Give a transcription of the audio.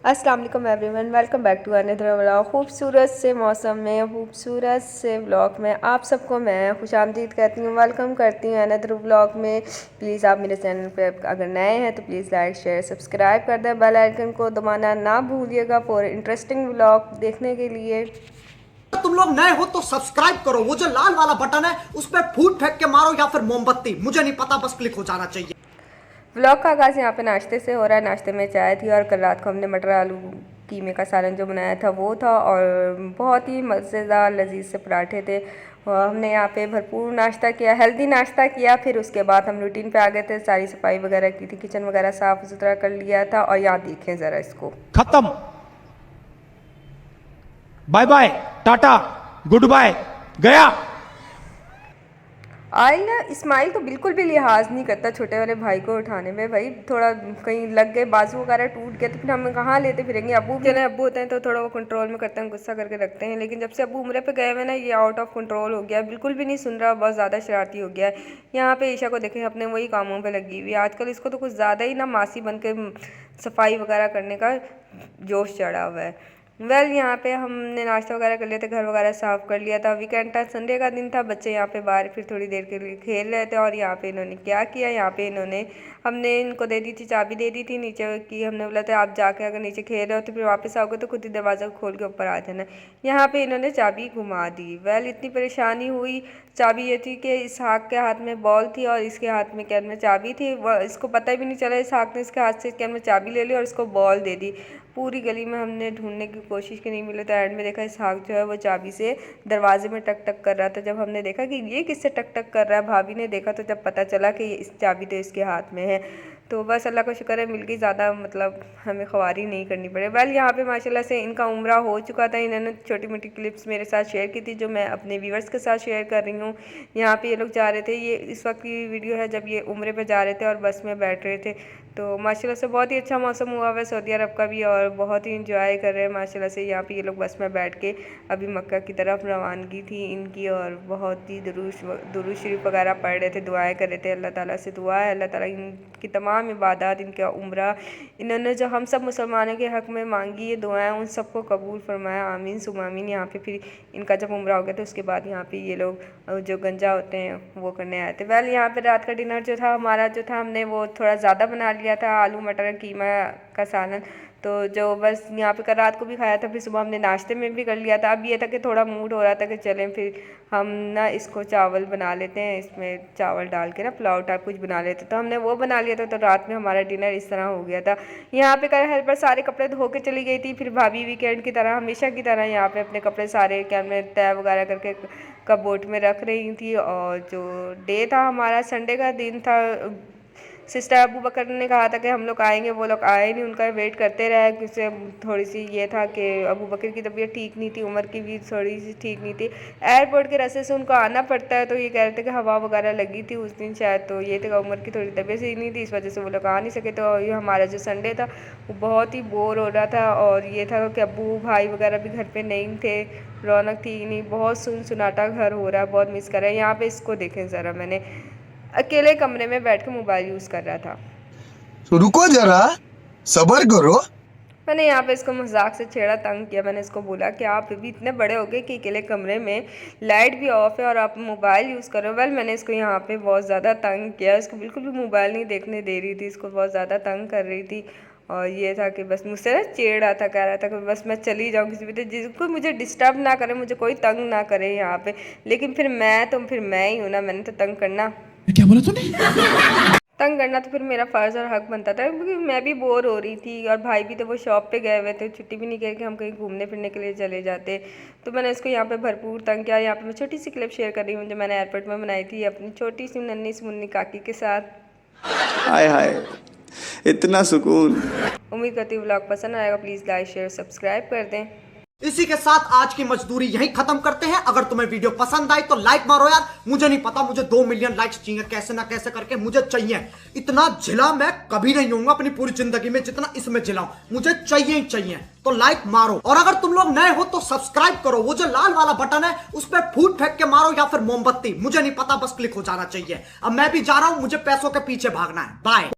अस्सलाम वालेकुम everyone, welcome back to another vlog. खूबसूरत से मौसम में खूबसूरत से व्लॉग में आप सबको मैं खुशामदीद कहती हूँ, वेलकम करती हूँ अनदर व्लॉग में। प्लीज़ आप मेरे चैनल पे अगर नए हैं तो प्लीज़ लाइक शेयर सब्सक्राइब कर दें, बेल आइकन को दबाना ना भूलिएगा फॉर इंटरेस्टिंग व्लॉग देखने के लिए। तुम लोग नए हो तो सब्सक्राइब करो, वो जो लाल वाला बटन है उस पर फूट फेंक के मारो या फिर मोमबत्ती, मुझे नहीं पता, बस क्लिक हो जाना चाहिए। व्लॉग का आगाज़ यहाँ पे नाश्ते से हो रहा है। नाश्ते में चाय थी और कल रात को हमने मटर आलू कीमे का सालन जो बनाया था वो था, और बहुत ही मज़ेदार लजीज से पराठे थे। और हमने यहाँ पे भरपूर नाश्ता किया, हेल्दी नाश्ता किया। फिर उसके बाद हम रूटीन पे आ गए थे, सारी सफाई वगैरह की थी, किचन वगैरह साफ़ सुथरा कर लिया था। और यहाँ देखें ज़रा इसको, खत्म, bye bye, tata, good bye, गया। आइल इस्माइल तो बिल्कुल भी लिहाज नहीं करता छोटे वाले भाई को उठाने में। भाई थोड़ा कहीं लग गए, बाजू वगैरह टूट गए तो फिर हम कहाँ लेते फिरेंगे। अबू के अबू होते हैं तो थोड़ा वो कंट्रोल में करते हैं, गुस्सा करके रखते हैं। लेकिन जब से अबू उम्र पे गए हुए ना, ये आउट ऑफ कंट्रोल हो गया, बिल्कुल भी नहीं सुन रहा, बहुत ज़्यादा शरारती हो गया है। यहाँ पे ईशा को देखें, अपने वही कामों पर लगी हुई है आजकल। इसको तो कुछ ज़्यादा ही ना मासी बन के सफाई वगैरह करने का जोश चढ़ा हुआ है। यहाँ पे हमने नाश्ता वगैरह कर लिया था, घर वगैरह साफ़ कर लिया था। वीकेंड था, संडे का दिन था। बच्चे यहाँ पे बाहर फिर थोड़ी देर के लिए खेल रहे थे। और यहाँ पे इन्होंने क्या किया, यहाँ पे हमने इनको दे दी थी, चाबी दे दी थी नीचे की। हमने बोला था आप जाके अगर नीचे खेल रहे हो तो फिर वापस आओगे तो खुद ही दरवाज़ा खोल के ऊपर आ जाना। यहाँ पे इन्होंने चाबी घुमा दी। इतनी परेशानी हुई। चाबी ये थी कि इसहाक के हाथ में बॉल थी और इसके हाथ में कैन में चाबी थी। इसको पता भी नहीं चला, इसहाक ने इसके हाथ से कैन में चाबी ले ली और इसको बॉल दे दी। पूरी गली में हमने ढूंढने की कोशिश की, नहीं मिले तो एंड में देखा इसहाक जो है वो चाबी से दरवाजे में टक टक कर रहा था। जब हमने देखा कि ये किससे टक टक कर रहा है, भाभी ने देखा तो जब पता चला कि इस चाबी तो इसके हाथ में है। तो बस अल्लाह का शुक्र है मिल गई, ज़्यादा मतलब हमें ख्वारी नहीं करनी पड़े। यहाँ पे माशाल्लाह से इनका उम्रा हो चुका था। इन्होंने छोटी मोटी क्लिप्स मेरे साथ शेयर की थी जो मैं अपने व्यूवर्स के साथ शेयर कर रही हूँ। यहाँ पे ये लोग जा रहे थे, ये इस वक्त की वीडियो है जब ये उम्रे पे जा रहे थे और बस में बैठ रहे थे। तो माशाल्लाह से बहुत ही अच्छा मौसम हुआ हुआ है सऊदी अरब का भी, और बहुत ही इंजॉय कर रहे हैं माशाल्लाह से। यहाँ पे ये लोग बस में बैठ के अभी मक्का की तरफ रवानगी थी इनकी, और बहुत ही दुरूद शरीफ वगैरह पढ़ रहे थे, दुआएं कर रहे थे। अल्लाह ताला से दुआ है अल्लाह ताला इनकी तमाम इबादत, इनका उम्रा, इन्होंने जो हम सब मुसलमानों के हक़ में मांगी ये दुआएं, उन सबको कबूल फरमाया, आमीन सुम आमीन। यहाँ पे फिर इनका जब उम्रा हो गया तो उसके बाद यहाँ पे ये लोग जो गंजा होते हैं वो करने आए थे। यहाँ पे रात का डिनर जो था हमारा जो था, हमने वो थोड़ा ज़्यादा बना लिया था, आलू मटर कीमा का सालन। तो जो बस यहाँ पे कल रात को भी खाया था, फिर सुबह हमने नाश्ते में भी कर लिया था। अब ये था कि थोड़ा मूड हो रहा था कि चलें फिर हम ना इसको चावल बना लेते हैं, इसमें चावल डाल के ना पुलाव टाइप कुछ बना लेते, तो हमने वो बना लिया था। तो रात में हमारा डिनर इस तरह हो गया था। यहाँ पे कल हेल्पर सारे कपड़े धो के चली गई थी, फिर भाभी वीकेंड की तरह हमेशा की तरह यहाँ पे अपने कपड़े सारे क्या में तय वगैरह करके कबोर्ड में रख रही थी। और जो डे था हमारा, संडे का दिन था, सिस्टर अबू बकर ने कहा था कि हम लोग आएंगे, वो लोग आए नहीं, उनका वेट करते रहे। क्योंकि थोड़ी सी ये था कि अबू बकर की तबीयत ठीक नहीं थी, उमर की भी थोड़ी सी ठीक नहीं थी। एयरपोर्ट के रास्ते से उनको आना पड़ता है, तो ये कह रहे थे कि हवा वगैरह लगी थी उस दिन शायद, तो ये थे उमर की थोड़ी तबीयत सही नहीं थी, इस वजह से वो लोग आ नहीं सके। तो ये हमारा जो संडे था वो बहुत ही बोर हो रहा था। और ये था कि अबू भाई वगैरह भी घर पर नहीं थे, रौनक थी नहीं, बहुत सुनसुनाटा घर हो रहा है, बहुत मिस कर रहा है। यहाँ पे इसको देखें ज़रा, मैंने अकेले कमरे में बैठ के मोबाइल यूज़ कर रहा था। तो रुको जरा, सब्र करो। मैंने यहाँ पे इसको मजाक से छेड़ा, तंग किया। मैंने इसको बोला कि आप भी इतने बड़े हो गए कि अकेले कमरे में लाइट भी ऑफ है और आप मोबाइल यूज़ कर रहे हो। मैंने इसको यहाँ पे बहुत ज़्यादा तंग किया, इसको बिल्कुल भी मोबाइल नहीं देखने दे रही थी, इसको बहुत ज़्यादा तंग कर रही थी। और ये था कि बस मुझसे ना चिढ़ रहा था, कह रहा था कि बस मैं चली जाऊँ किसी भी, जिसको मुझे डिस्टर्ब ना करे, मुझे कोई तंग ना करे यहाँ पे। लेकिन फिर मैं ही हूँ ना, मैंने तो तंग करना, क्या बोला तूने? तंग करना तो फिर मेरा फ़र्ज़ और हक़ बनता था, क्योंकि मैं भी बोर हो रही थी और भाई भी थे, वो शॉप पे गए हुए थे, छुट्टी भी नहीं की कि हम कहीं घूमने फिरने के लिए चले जाते। तो मैंने इसको यहाँ पे भरपूर तंग किया। यहाँ पे मैं छोटी सी क्लिप शेयर कर रही हूँ जो मैंने एयरपोर्ट में बनाई थी अपनी छोटी सी नन्ही सी मुन्नी काकी के साथ। हाय हाय, इतना सुकून। उम्मीद करती हूँ व्लॉग पसंद आएगा। प्लीज़ लाइक शेयर सब्सक्राइब कर दें। इसी के साथ आज की मजदूरी यहीं खत्म करते हैं। अगर तुम्हें वीडियो पसंद आई तो लाइक मारो यार। मुझे नहीं पता, मुझे 2 मिलियन लाइक्स चाहिए, कैसे ना कैसे करके मुझे चाहिए। इतना झिला मैं कभी नहीं होऊंगा अपनी पूरी जिंदगी में जितना इसमें झिलाऊं, मुझे चाहिए ही चाहिए। तो लाइक मारो, और अगर तुम लोग नए हो तो सब्सक्राइब करो। वो जो लाल वाला बटन है उस पर फूट फेंक के मारो या फिर मोमबत्ती, मुझे नहीं पता, बस क्लिक हो जाना चाहिए। अब मैं भी जा रहा हूं, मुझे पैसों के पीछे भागना है। बाय।